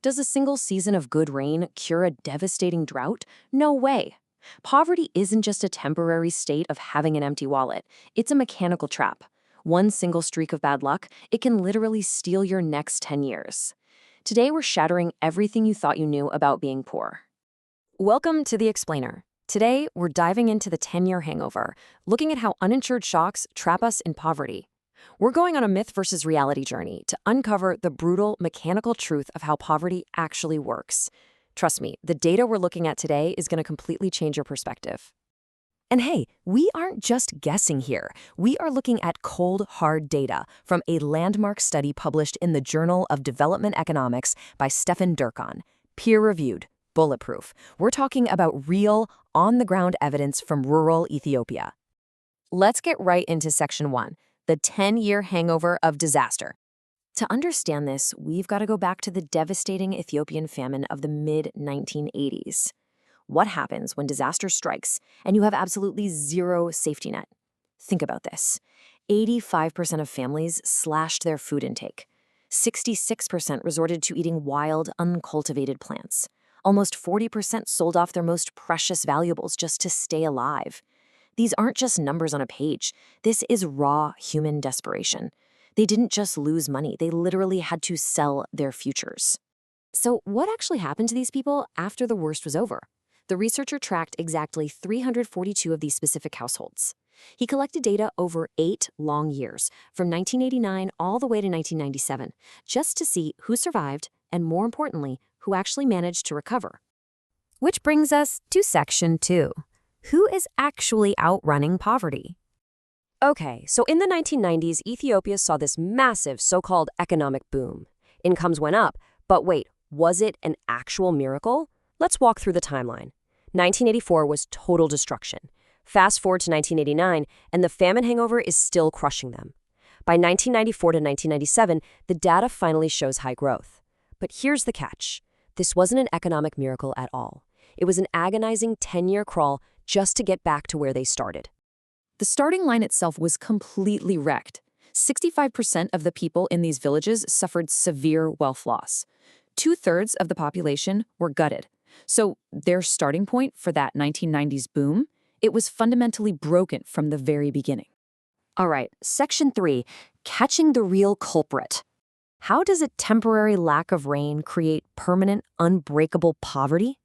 Does a single season of good rain cure a devastating drought? No way. Poverty isn't just a temporary state of having an empty wallet. It's a mechanical trap. One single streak of bad luck, it can literally steal your next 10 years. Today, we're shattering everything you thought you knew about being poor. Welcome to The Explainer. Today, we're diving into the 10-year hangover, looking at how uninsured shocks trap us in poverty. We're going on a myth versus reality journey to uncover the brutal, mechanical truth of how poverty actually works. Trust me, the data we're looking at today is going to completely change your perspective. And hey, we aren't just guessing here. We are looking at cold, hard data from a landmark study published in the Journal of Development Economics by Stefan Dercon, peer-reviewed, bulletproof. We're talking about real, on-the-ground evidence from rural Ethiopia. Let's get right into Section 1, the 10-year hangover of disaster. To understand this, we've got to go back to the devastating Ethiopian famine of the mid-1980s. What happens when disaster strikes and you have absolutely zero safety net? Think about this. 85% of families slashed their food intake. 66% resorted to eating wild, uncultivated plants. Almost 40% sold off their most precious valuables just to stay alive. These aren't just numbers on a page. This is raw human desperation. They didn't just lose money. They literally had to sell their futures. So what actually happened to these people after the worst was over? The researcher tracked exactly 342 of these specific households. He collected data over 8 long years, from 1989 all the way to 1997, just to see who survived and, more importantly, who actually managed to recover. Which brings us to Section 2. Who is actually outrunning poverty? Okay, so in the 1990s, Ethiopia saw this massive so-called economic boom. Incomes went up, but wait, was it an actual miracle? Let's walk through the timeline. 1984 was total destruction. Fast forward to 1989, and the famine hangover is still crushing them. By 1994 to 1997, the data finally shows high growth. But here's the catch. This wasn't an economic miracle at all. It was an agonizing 10-year crawl just to get back to where they started. The starting line itself was completely wrecked. 65% of the people in these villages suffered severe wealth loss. 2/3 of the population were gutted. So their starting point for that 1990s boom, it was fundamentally broken from the very beginning. All right, Section 3, catching the real culprit. How does a temporary lack of rain create permanent, unbreakable poverty?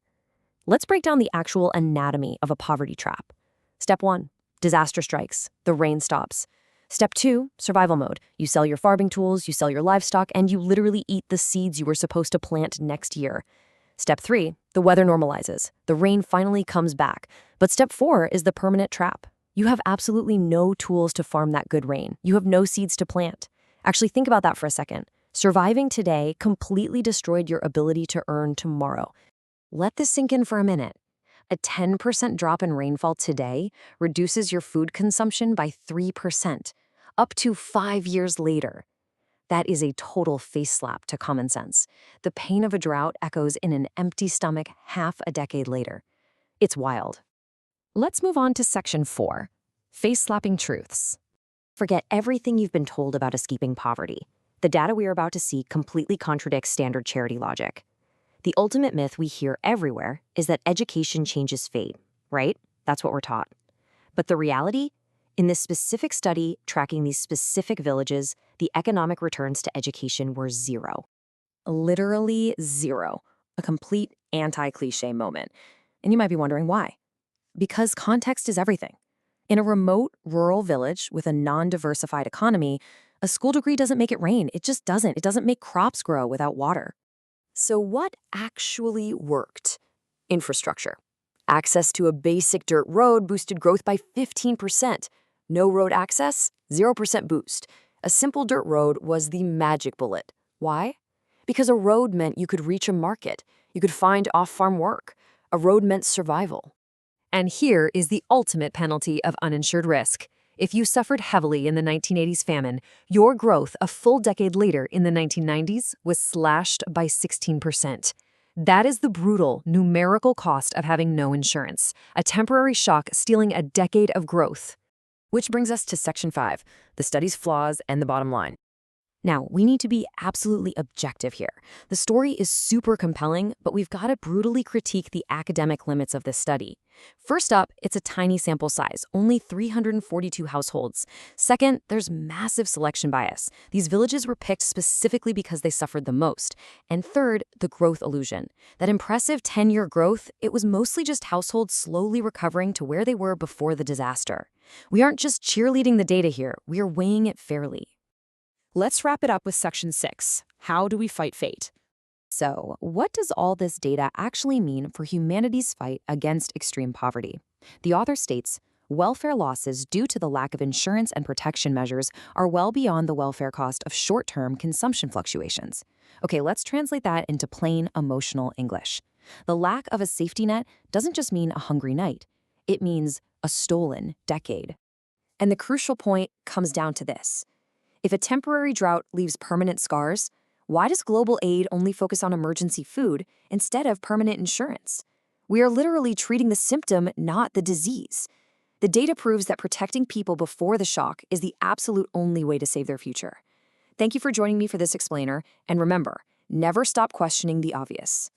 Let's break down the actual anatomy of a poverty trap. Step 1, disaster strikes. The rain stops. Step 2, survival mode. You sell your farming tools, you sell your livestock, and you literally eat the seeds you were supposed to plant next year. Step 3, the weather normalizes. The rain finally comes back. But step 4 is the permanent trap. You have absolutely no tools to farm that good rain. You have no seeds to plant. Actually, think about that for a second. Surviving today completely destroyed your ability to earn tomorrow. Let this sink in for a minute. A 10% drop in rainfall today reduces your food consumption by 3%, up to 5 years later. That is a total face slap to common sense. The pain of a drought echoes in an empty stomach half a decade later. It's wild. Let's move on to Section 4, face-slapping truths. Forget everything you've been told about escaping poverty. The data we are about to see completely contradicts standard charity logic. The ultimate myth we hear everywhere is that education changes fate, right? That's what we're taught. But the reality? In this specific study tracking these specific villages, the economic returns to education were zero. Literally zero. A complete anti-cliche moment. And you might be wondering why. Because context is everything. In a remote, rural village with a non-diversified economy, a school degree doesn't make it rain. It just doesn't. It doesn't make crops grow without water. So what actually worked? Infrastructure. Access to a basic dirt road boosted growth by 15%. No road access? 0% boost. A simple dirt road was the magic bullet. Why? Because a road meant you could reach a market. You could find off-farm work. A road meant survival. And here is the ultimate penalty of uninsured risk. If you suffered heavily in the 1980s famine, your growth a full decade later in the 1990s was slashed by 16%. That is the brutal, numerical cost of having no insurance, a temporary shock stealing a decade of growth. Which brings us to Section 5, the study's flaws and the bottom line. Now, we need to be absolutely objective here. The story is super compelling, but we've got to brutally critique the academic limits of this study. First up, it's a tiny sample size, only 342 households. Second, there's massive selection bias. These villages were picked specifically because they suffered the most. And third, the growth illusion. That impressive 10-year growth, it was mostly just households slowly recovering to where they were before the disaster. We aren't just cheerleading the data here, we are weighing it fairly. Let's wrap it up with Section 6. How do we fight fate? So, what does all this data actually mean for humanity's fight against extreme poverty? The author states, welfare losses due to the lack of insurance and protection measures are well beyond the welfare cost of short-term consumption fluctuations. Okay, let's translate that into plain emotional English. The lack of a safety net doesn't just mean a hungry night. It means a stolen decade. And the crucial point comes down to this. If a temporary drought leaves permanent scars, why does global aid only focus on emergency food instead of permanent insurance? We are literally treating the symptom, not the disease. The data proves that protecting people before the shock is the absolute only way to save their future. Thank you for joining me for this explainer, and remember, never stop questioning the obvious.